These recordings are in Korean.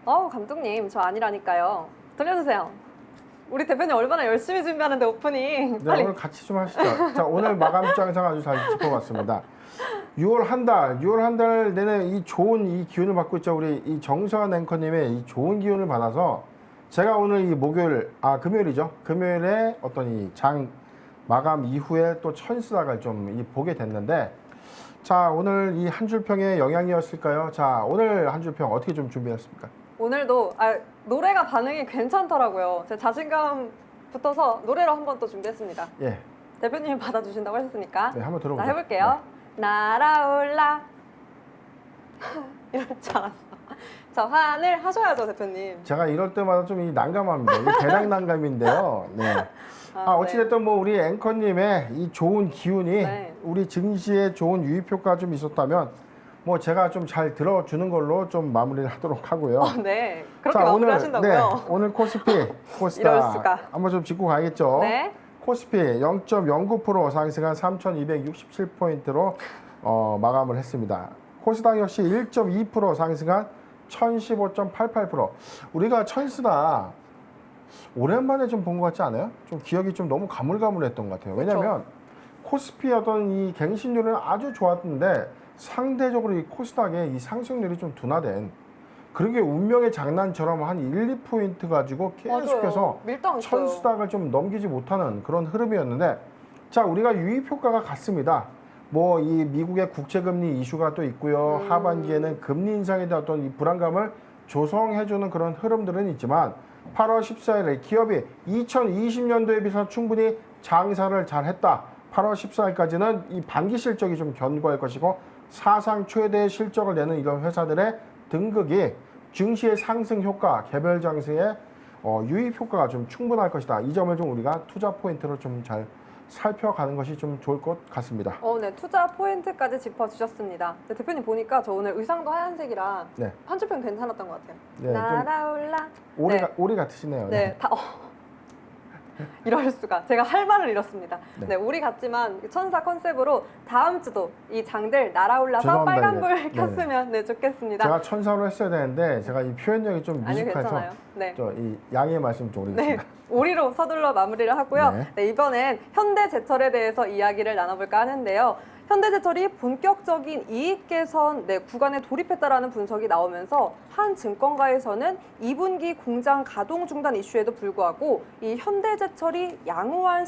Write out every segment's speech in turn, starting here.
감독님, 저 아니라니까요. 돌려주세요. 우리 대표님 얼마나 열심히 준비하는데 오프닝. 네, 빨리. 오늘 같이 좀 하시죠. 자, 오늘 마감 장상 아주 잘 짚어봤습니다. 6월 한 달 내내 이 좋은 이 기운을 받고 있죠. 우리 이 정서한 앵커님의 이 좋은 기운을 받아서 제가 오늘 이 금요일이죠. 금요일에 어떤 이 장 마감 이후에 또 천수락을 좀 보게 됐는데, 자, 오늘 이 한 줄평의 영향이었을까요? 자, 오늘 한 줄평 어떻게 좀 준비했습니까? 오늘도 노래가 반응이 괜찮더라고요. 제 자신감 붙어서 노래로 한번 또 준비했습니다. 예, 대표님이 받아주신다고 하셨으니까 네, 한번 자, 들어보죠. 해볼게요. 날아올라 이럴 줄 알았어. 자, 환을 하셔야죠, 대표님. 제가 이럴 때마다 좀 이 난감합니다. 이게 대략 난감인데요. 네. 어찌됐든 뭐 우리 앵커님의 이 좋은 기운이 네. 우리 증시에 좋은 유입 효과가 좀 있었다면 뭐 제가 좀 잘 들어주는 걸로 좀 마무리를 하도록 하고요. 네, 그렇게 자, 마무리하신다고요? 네, 오늘 코스피, 이럴 코스닥 수가. 한번 좀 짚고 가야겠죠. 네. 코스피 0.09% 상승한 3,267포인트로 마감을 했습니다. 코스닥 역시 1.2% 상승한 1,015.88%. 우리가 천스닥 오랜만에 좀 본 것 같지 않아요? 좀 기억이 좀 너무 가물가물했던 것 같아요. 왜냐하면 코스피 어떤 이 갱신률은 아주 좋았는데 상대적으로 이 코스닥의 이 상승률이 좀 둔화된, 그러게 운명의 장난처럼 한 1, 2포인트 가지고 계속해서 밀당했어요. 천스닥을 좀 넘기지 못하는 그런 흐름이었는데, 자, 우리가 유입 효과가 같습니다. 뭐 이 미국의 국채금리 이슈가 또 있고요. 하반기에는 금리 인상에 대한 어떤 이 불안감을 조성해주는 그런 흐름들은 있지만 8월 14일에 기업이 2020년도에 비해서 충분히 장사를 잘했다. 8월 14일까지는 이 반기 실적이 좀 견고할 것이고 사상 최대의 실적을 내는 이런 회사들의 등극이 증시의 상승 효과, 개별 장세의 유입 효과가 좀 충분할 것이다. 이 점을 좀 우리가 투자 포인트로 좀 잘 살펴가는 것이 좀 좋을 것 같습니다. 네, 투자 포인트까지 짚어주셨습니다. 네, 대표님 보니까 저 오늘 의상도 하얀색이라 네. 한 줄평 괜찮았던 것 같아요. 네, 좀 날아올라. 오리 같으시네요. 네, 다 이럴 수가. 제가 할 말을 잃었습니다. 네. 네, 우리 같지만 천사 컨셉으로 다음 주도 이 장들 날아올라서 죄송합니다, 빨간불 이제. 켰으면 네, 좋겠습니다. 제가 천사로 했어야 되는데 제가 이 표현력이 좀 아니요, 미숙해서 괜찮아요. 네. 이 양해 말씀 좀 네, 드리겠습니다. 오리로 서둘러 마무리를 하고요. 네. 네, 이번엔 현대제철에 대해서 이야기를 나눠볼까 하는데요. 현대제철이 본격적인 이익 개선 구간에 돌입했다라는 분석이 나오면서 한 증권가에서는 2분기 공장 가동 중단 이슈에도 불구하고 이 현대제철이 양호한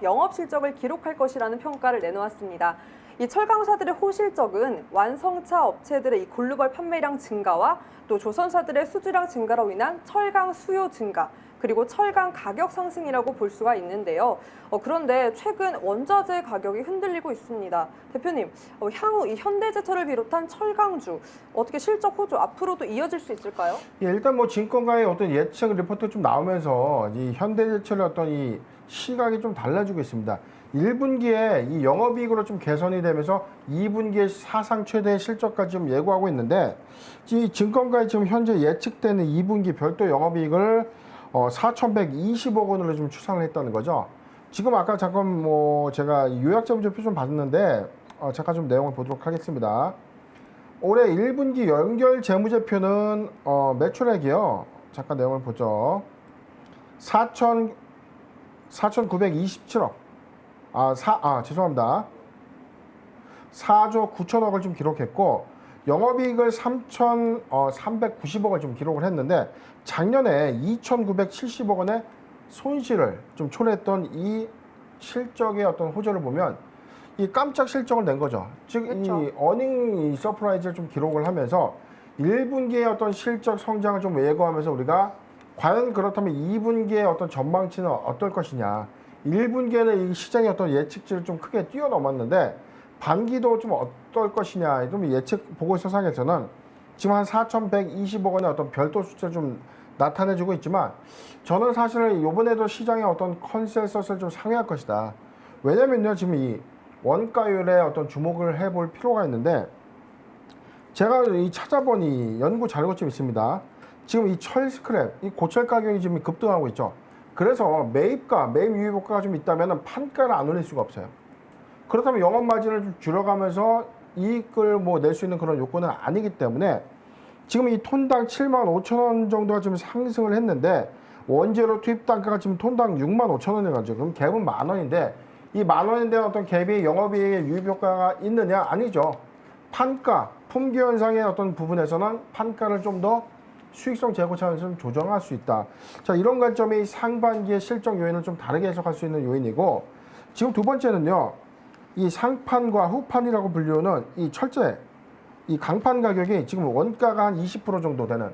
영업 실적을 기록할 것이라는 평가를 내놓았습니다. 이 철강사들의 호실적은 완성차 업체들의 이 글로벌 판매량 증가와 또 조선사들의 수주량 증가로 인한 철강 수요 증가, 그리고 철강 가격 상승이라고 볼 수가 있는데요. 그런데 최근 원자재 가격이 흔들리고 있습니다. 대표님, 향후 이 현대제철을 비롯한 철강주 어떻게 실적 호조 앞으로도 이어질 수 있을까요? 예, 일단 뭐 증권가의 어떤 예측 리포트 좀 나오면서 이 현대제철의 어떤 이 시각이 좀 달라지고 있습니다. 1분기에 이 영업이익으로 좀 개선이 되면서 2분기에 사상 최대의 실적까지 좀 예고하고 있는데, 이 증권가의 지금 현재 예측되는 2분기 별도 영업이익을 4,120억 원으로 좀 추산을 했다는 거죠. 지금 아까 잠깐 뭐 제가 요약자문제표 좀 봤는데 잠깐 좀 내용을 보도록 하겠습니다. 올해 1분기 연결 재무제표는 매출액이요. 잠깐 내용을 보죠. 4,927억. 죄송합니다. 4조 9천억을 좀 기록했고 영업이익을 3,390억을 좀 기록을 했는데 작년에 2,970억 원의 손실을 좀 초래했던 이 실적의 어떤 호조를 보면 이 깜짝 실적을 낸 거죠. 즉, 그렇죠. 이 어닝 서프라이즈를 좀 기록을 하면서 1분기의 어떤 실적 성장을 좀 예고하면서 우리가 과연 그렇다면 2분기의 어떤 전망치는 어떨 것이냐. 1분기에는 이 시장의 어떤 예측치를 좀 크게 뛰어넘었는데 반기도 좀 어떨 것이냐. 좀 예측 보고서 상에서는 지금 한 4,120억 원의 어떤 별도 수치를 좀 나타내주고 있지만 저는 사실은 이번에도 시장의 어떤 컨센서스를 좀 상회할 것이다. 왜냐면요, 지금 이 원가율에 어떤 주목을 해볼 필요가 있는데 제가 이 찾아보니 연구 자료가 좀 있습니다. 지금 이 철 스크랩, 이 고철 가격이 지금 급등하고 있죠. 그래서 매입 유입 효과가 좀 있다면 판가를 안 올릴 수가 없어요. 그렇다면 영업 마진을 좀 줄여가면서 이익을 뭐 낼 수 있는 그런 요건은 아니기 때문에 지금 이 톤당 7만 5천 원 정도가 좀 상승을 했는데 원재료 투입 단가가 지금 톤당 6만 5천 원에 가지고 그럼 갭은 만 원인데 이 만 원인데 어떤 갭이 영업이익에 유입 효과가 있느냐? 아니죠. 판가, 품귀 현상의 어떤 부분에서는 판가를 좀 더 수익성 제고 차원에서 좀 조정할 수 있다. 자, 이런 관점이 상반기의 실적 요인을 좀 다르게 해석할 수 있는 요인이고 지금 두 번째는요. 이 상판과 후판이라고 불리우는 이 철제, 이 강판 가격이 지금 원가가 한 20% 정도 되는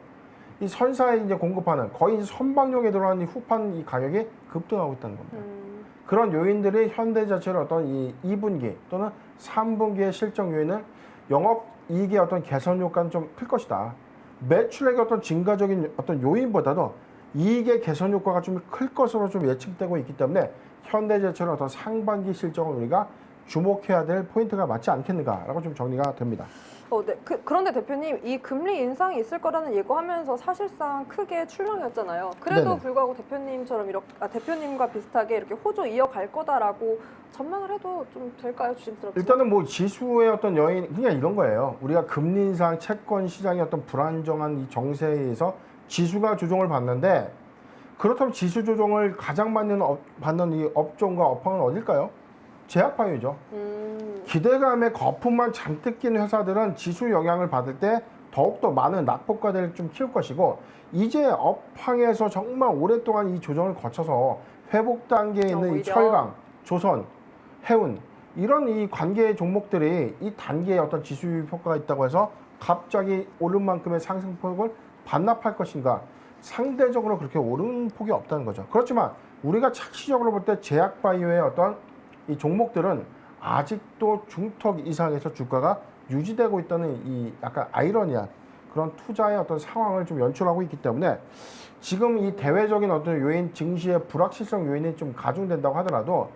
이 선사에 이제 공급하는 거의 선박용에 들어간 이 후판 이 가격이 급등하고 있다는 겁니다. 그런 요인들이 현대자체의 어떤 이 2분기 또는 3분기의 실적 요인을 영업이익의 어떤 개선 효과는 좀 클 것이다. 매출액의 어떤 증가적인 어떤 요인보다도 이익의 개선 효과가 좀 클 것으로 좀 예측되고 있기 때문에 현대제철의 어떤 상반기 실적을 우리가 주목해야 될 포인트가 맞지 않겠는가라고 좀 정리가 됩니다. 네. 그런데 대표님, 이 금리 인상이 있을 거라는 예고하면서 사실상 크게 출렁이었잖아요. 그래도 네네. 불구하고 대표님처럼 대표님과 비슷하게 이렇게 호조 이어갈 거다라고 전망을 해도 좀 될까요? 조심스럽죠. 일단은 뭐 지수의 어떤 요인 그냥 이런 거예요. 우리가 금리 인상, 채권 시장의 어떤 불안정한 이 정세에 의해서 지수가 조정을 받는데 그렇다면 지수 조정을 가장 받는 이 업종과 업황은 어딜까요? 제약바이오죠. 기대감에 거품만 잔뜩 낀 회사들은 지수 영향을 받을 때 더욱더 많은 낙폭과대를 좀 키울 것이고 이제 업황에서 정말 오랫동안 이 조정을 거쳐서 회복 단계에 있는 이 오히려. 철강, 조선, 해운 이런 이 관계 종목들이 이 단계에 어떤 지수 효과가 있다고 해서 갑자기 오른 만큼의 상승폭을 반납할 것인가? 상대적으로 그렇게 오른 폭이 없다는 거죠. 그렇지만 우리가 착시적으로 볼 때 제약바이오의 어떤 이 종목들은 아직도 중턱 이상에서 주가가 유지되고 있다는 이 약간 아이러니한 그런 투자의 어떤 상황을 좀 연출하고 있기 때문에 지금 이 대외적인 어떤 요인, 증시의 불확실성 요인이 좀 가중된다고 하더라도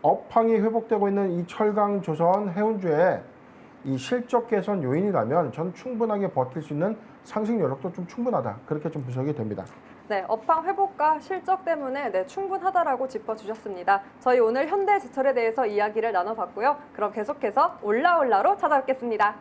업황이 회복되고 있는 이 철강, 조선, 해운주의 이 실적 개선 요인이라면 저는 충분하게 버틸 수 있는 상승 여력도 좀 충분하다. 그렇게 좀 분석이 됩니다. 네, 업황 회복과 실적 때문에 충분하다라고 짚어주셨습니다. 저희 오늘 현대제철에 대해서 이야기를 나눠봤고요. 그럼 계속해서 올라올라로 찾아뵙겠습니다.